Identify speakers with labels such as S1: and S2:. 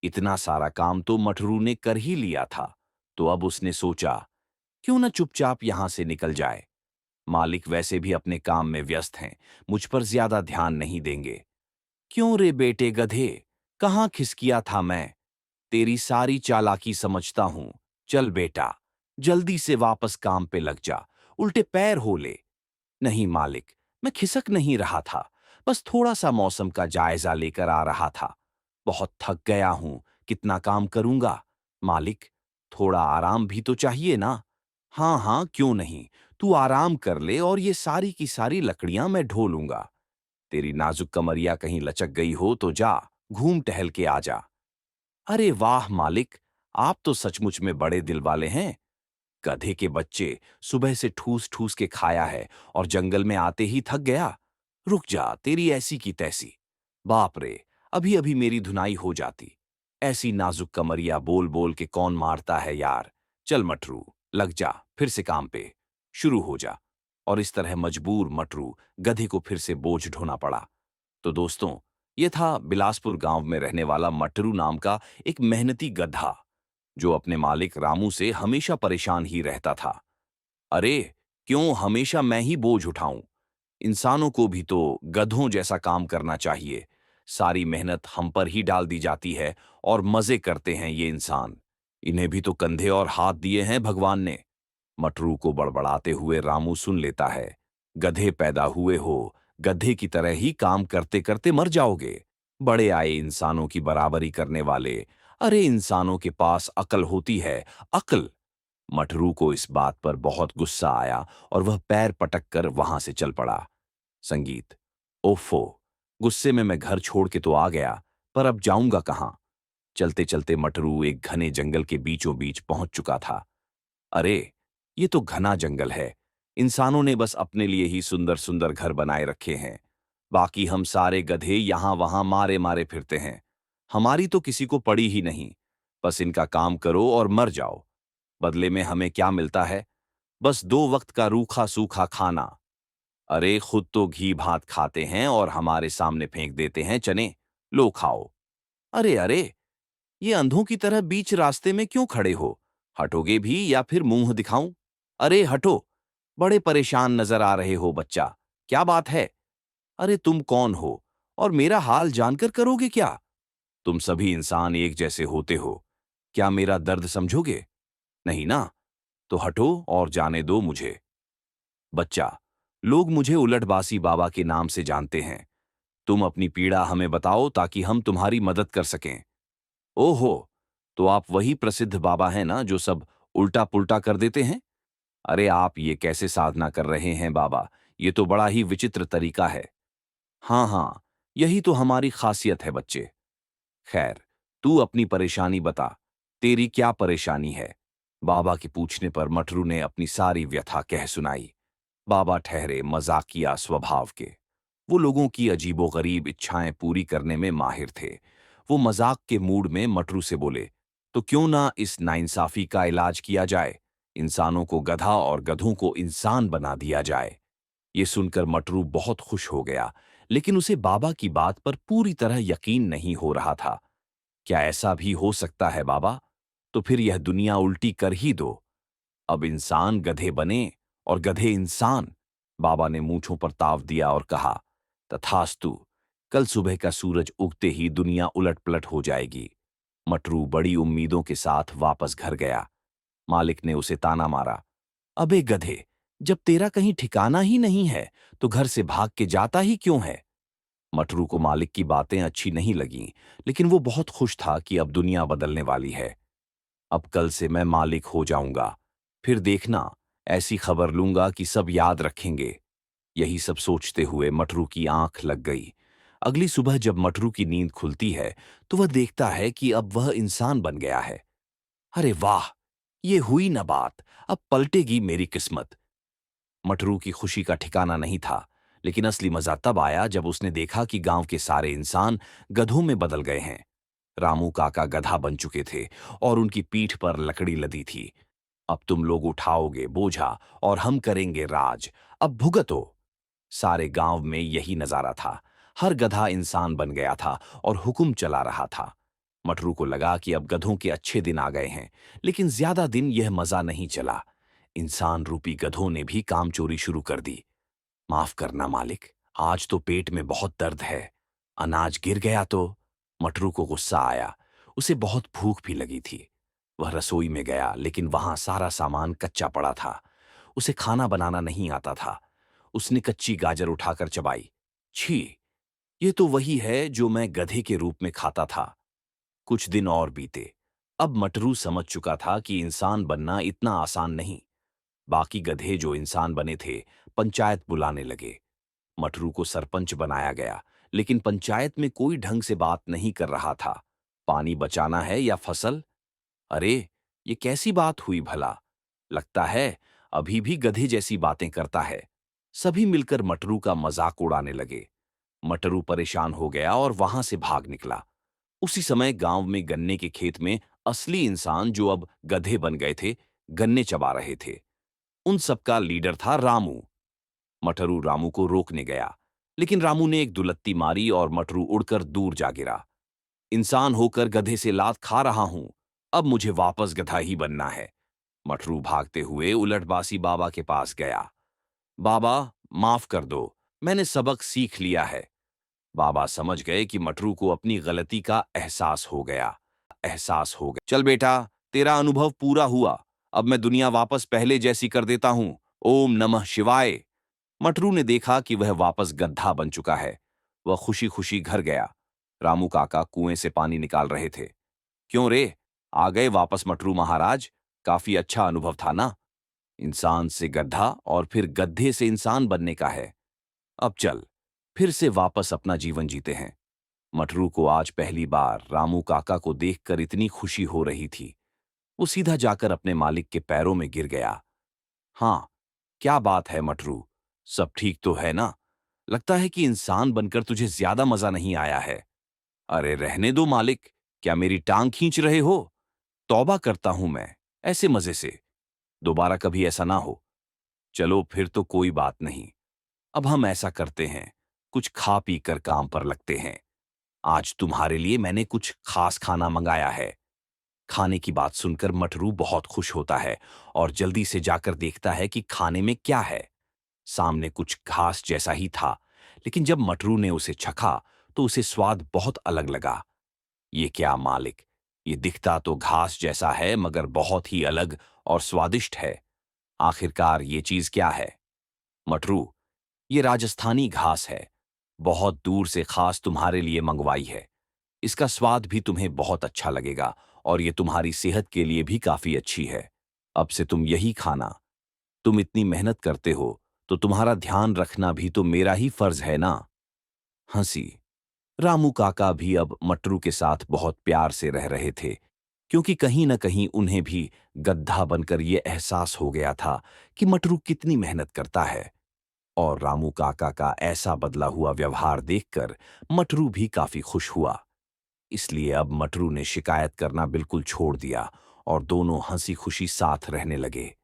S1: इतना सारा काम तो मटरू ने कर ही लिया था, तो अब उसने सोचा, क्यों न चुपचाप यहां से निकल जाए। मालिक वैसे भी अपने काम में व्यस्त हैं, मुझ पर ज्यादा ध्यान नहीं देंगे। क्यों रे बेटे गधे, कहाँ खिसकिया था मैं? तेरी सारी चालाकी समझता हूं। चल बेटा, जल्दी से वापस काम पे लग जा, उल्टे पैर हो ले। नहीं मालिक, मैं खिसक नहीं रहा था, बस थोड़ा सा मौसम का जायजा लेकर आ रहा था। बहुत थक गया हूं, कितना काम करूंगा। मालिक, थोड़ा आराम भी तो चाहिए ना। हाँ हाँ, क्यों नहीं, तू आराम कर ले और ये सारी की सारी लकड़ियां मैं ढो लूंगा। तेरी नाजुक कमरिया कहीं लचक गई हो तो जा, घूम टहल के आ जा। अरे वाह मालिक, आप तो सचमुच में बड़े दिल वाले हैं। गधे के बच्चे, सुबह से ठूस ठूस के खाया है और जंगल में आते ही थक गया। रुक जा, तेरी ऐसी की तैसी। बाप रे, अभी अभी मेरी धुनाई हो जाती। ऐसी नाजुक कमरिया बोल बोल के कौन मारता है यार। चल मटरू, लग जा फिर से काम पे, शुरू हो जा। और इस तरह मजबूर मटरू गधे को फिर से बोझ ढोना पड़ा। तो दोस्तों, ये था बिलासपुर गांव में रहने वाला मटरू नाम का एक मेहनती गधा, जो अपने मालिक रामू से हमेशा परेशान ही रहता था। अरे, क्यों हमेशा मैं ही बोझ उठाऊं? इंसानों को भी तो गधों जैसा काम करना चाहिए। सारी मेहनत हम पर ही डाल दी जाती है और मजे करते हैं ये इंसान। इन्हें भी तो कंधे और हाथ दिए हैं भगवान ने। मटरू को बड़बड़ाते हुए रामू सुन लेता है। गधे पैदा हुए हो, गधे की तरह ही काम करते करते मर जाओगे। बड़े आए इंसानों की बराबरी करने वाले। अरे, इंसानों के पास अकल होती है, अकल। मटरू को इस बात पर बहुत गुस्सा आया और वह पैर पटक कर वहां से चल पड़ा। संगीत। ओफो, गुस्से में मैं घर छोड़ के तो आ गया, पर अब जाऊंगा कहां? चलते चलते मटरू एक घने जंगल के बीचों बीच पहुंच चुका था। अरे, ये तो घना जंगल है। इंसानों ने बस अपने लिए ही सुंदर सुंदर घर बनाए रखे हैं। बाकी हम सारे गधे यहां वहां मारे मारे फिरते हैं। हमारी तो किसी को पड़ी ही नहीं। बस इनका काम करो और मर जाओ। बदले में हमें क्या मिलता है? बस 2 वक्त का रूखा सूखा खाना। अरे, खुद तो घी भात खाते हैं और हमारे सामने फेंक देते हैं चने। लो खाओ। अरे अरे, ये अंधों की तरह बीच रास्ते में क्यों खड़े हो? हटोगे भी या फिर मुंह दिखाऊं? अरे हटो, बड़े परेशान नजर आ रहे हो बच्चा। क्या बात है? अरे तुम कौन हो और मेरा हाल जानकर करोगे क्या? तुम सभी इंसान एक जैसे होते हो। क्या मेरा दर्द समझोगे? नहीं ना? तो हटो और जाने दो मुझे। बच्चा, लोग मुझे उलटबासी बाबा के नाम से जानते हैं। तुम अपनी पीड़ा हमें बताओ ताकि हम तुम्हारी मदद कर सकें। ओहो, तो आप वही प्रसिद्ध बाबा हैं ना जो सब उल्टा पुल्टा कर देते हैं? अरे आप ये कैसे साधना कर रहे हैं बाबा? ये तो बड़ा ही विचित्र तरीका है। हाँ हाँ, यही तो हमारी खासियत है बच्चे। खैर, तू अपनी परेशानी बता। तेरी क्या परेशानी है? बाबा के पूछने पर मटरू ने अपनी सारी व्यथा कह सुनाई। बाबा ठहरे मजाकिया स्वभाव के। वो लोगों की अजीबोगरीब इच्छाएं पूरी करने में माहिर थे। वो मजाक के मूड में मटरू से बोले, तो क्यों ना इस नाइंसाफी का इलाज किया जाए? इंसानों को गधा और गधों को इंसान बना दिया जाए। ये सुनकर मटरू बहुत खुश हो गया, लेकिन उसे बाबा की बात पर पूरी तरह यकीन नहीं हो रहा था। क्या ऐसा भी हो सकता है बाबा? तो फिर यह दुनिया उल्टी कर ही दो। अब इंसान गधे बने और गधे इंसान। बाबा ने मूंछों पर ताव दिया और कहा, तथास्तु। कल सुबह का सूरज उगते ही दुनिया उलट-पलट हो जाएगी। मटरू बड़ी उम्मीदों के साथ वापस घर गया। मालिक ने उसे ताना मारा, अबे गधे, जब तेरा कहीं ठिकाना ही नहीं है, तो घर से भाग के जाता ही क्यों है? मटरू को मालिक की बातें अच्छी नहीं लगीं, लेकिन वो बहुत खुश था कि अब दुनिया बदलने वाली है। अब कल से मैं मालिक हो जाऊंगा। फिर देखना, ऐसी खबर लूंगा कि सब याद रखेंगे। यही सब सोचते हुए मटरू की आंख लग गई। अगली सुबह जब मटरू की नींद खुलती है, तो वह देखता है कि अब वह इंसान बन गया है। अरे वाह! ये हुई ना बात, अब पलटेगी मेरी किस्मत। मटरू की खुशी का ठिकाना नहीं था, लेकिन असली मजा तब आया जब उसने देखा कि गांव के सारे इंसान गधों में बदल गए हैं। रामू काका गधा बन चुके थे और उनकी पीठ पर लकड़ी लदी थी। अब तुम लोग उठाओगे बोझा और हम करेंगे राज। अब भुगतो। सारे गांव में यही नजारा था। हर गधा इंसान बन गया था और हुक्म चला रहा था। मटरू को लगा कि अब गधों के अच्छे दिन आ गए हैं, लेकिन ज्यादा दिन यह मजा नहीं चला। इंसान रूपी गधों ने भी काम चोरी शुरू कर दी। माफ करना मालिक, आज तो पेट में बहुत दर्द है। अनाज गिर गया तो। मटरू को गुस्सा आया। उसे बहुत भूख भी लगी थी। वह रसोई में गया, लेकिन वहां सारा सामान कच्चा पड़ा था। उसे खाना बनाना नहीं आता था। उसने कच्ची गाजर उठाकर चबाई। छी, ये तो वही है जो मैं गधे के रूप में खाता था। कुछ दिन और बीते। अब मटरू समझ चुका था कि इंसान बनना इतना आसान नहीं। बाकी गधे जो इंसान बने थे, पंचायत बुलाने लगे। मटरू को सरपंच बनाया गया, लेकिन पंचायत में कोई ढंग से बात नहीं कर रहा था। पानी बचाना है या फसल? अरे, ये कैसी बात हुई भला? लगता है अभी भी गधे जैसी बातें करता है। सभी मिलकर मटरू का मजाक उड़ाने लगे। मटरू परेशान हो गया और वहां से भाग निकला। उसी समय गांव में गन्ने के खेत में असली इंसान, जो अब गधे बन गए थे, गन्ने चबा रहे थे। उन सबका लीडर था रामू। मटरू रामू को रोकने गया, लेकिन रामू ने एक दुलत्ती मारी और मटरू उड़कर दूर जा गिरा। इंसान होकर गधे से लात खा रहा हूं, अब मुझे वापस गधा ही बनना है। मटरू भागते हुए उलटबासी बाबा के पास गया। बाबा, माफ कर दो, मैंने सबक सीख लिया है। बाबा समझ गए कि मटरू को अपनी गलती का एहसास हो गया। चल बेटा, तेरा अनुभव पूरा हुआ। अब मैं दुनिया वापस पहले जैसी कर देता हूं। ओम नमः शिवाय। मटरू ने देखा कि वह वापस गड्ढा बन चुका है। वह खुशी खुशी घर गया। रामू काका कुएं से पानी निकाल रहे थे। क्यों रे, आ गए वापस मटरू महाराज? काफी अच्छा अनुभव था ना? इंसान से गड्ढा और फिर गड्ढे से इंसान बनने का है। अब चल, फिर से वापस अपना जीवन जीते हैं। मटरू को आज पहली बार रामू काका को देखकर इतनी खुशी हो रही थी। वो सीधा जाकर अपने मालिक के पैरों में गिर गया। हाँ, क्या बात है मटरू, सब ठीक तो है ना? लगता है कि इंसान बनकर तुझे ज्यादा मजा नहीं आया है। अरे रहने दो मालिक, क्या मेरी टांग खींच रहे हो? तौबा करता हूं मैं, ऐसे मजे से। दोबारा कभी ऐसा ना हो। चलो फिर तो कोई बात नहीं। अब हम ऐसा करते हैं, कुछ खा पी कर काम पर लगते हैं। आज तुम्हारे लिए मैंने कुछ खास खाना मंगाया है। खाने की बात सुनकर मटरू बहुत खुश होता है और जल्दी से जाकर देखता है कि खाने में क्या है। सामने कुछ घास जैसा ही था, लेकिन जब मटरू ने उसे चखा तो उसे स्वाद बहुत अलग लगा। ये क्या मालिक, ये दिखता तो घास जैसा है मगर बहुत ही अलग और स्वादिष्ट है। आखिरकार ये चीज क्या है? मटरू, ये राजस्थानी घास है। बहुत दूर से खास तुम्हारे लिए मंगवाई है। इसका स्वाद भी तुम्हें बहुत अच्छा लगेगा और ये तुम्हारी सेहत के लिए भी काफी अच्छी है। अब से तुम यही खाना। तुम इतनी मेहनत करते हो, तो तुम्हारा ध्यान रखना भी तो मेरा ही फर्ज है ना? हंसी। रामू काका भी अब मटरू के साथ बहुत प्यार से रह रहे थे, क्योंकि कहीं न कहीं उन्हें भी गधा बनकर ये एहसास हो गया था कि मटरू कितनी मेहनत करता है। और रामू काका का ऐसा बदला हुआ व्यवहार देखकर मटरू भी काफी खुश हुआ। इसलिए अब मटरू ने शिकायत करना बिल्कुल छोड़ दिया और दोनों हंसी खुशी साथ रहने लगे।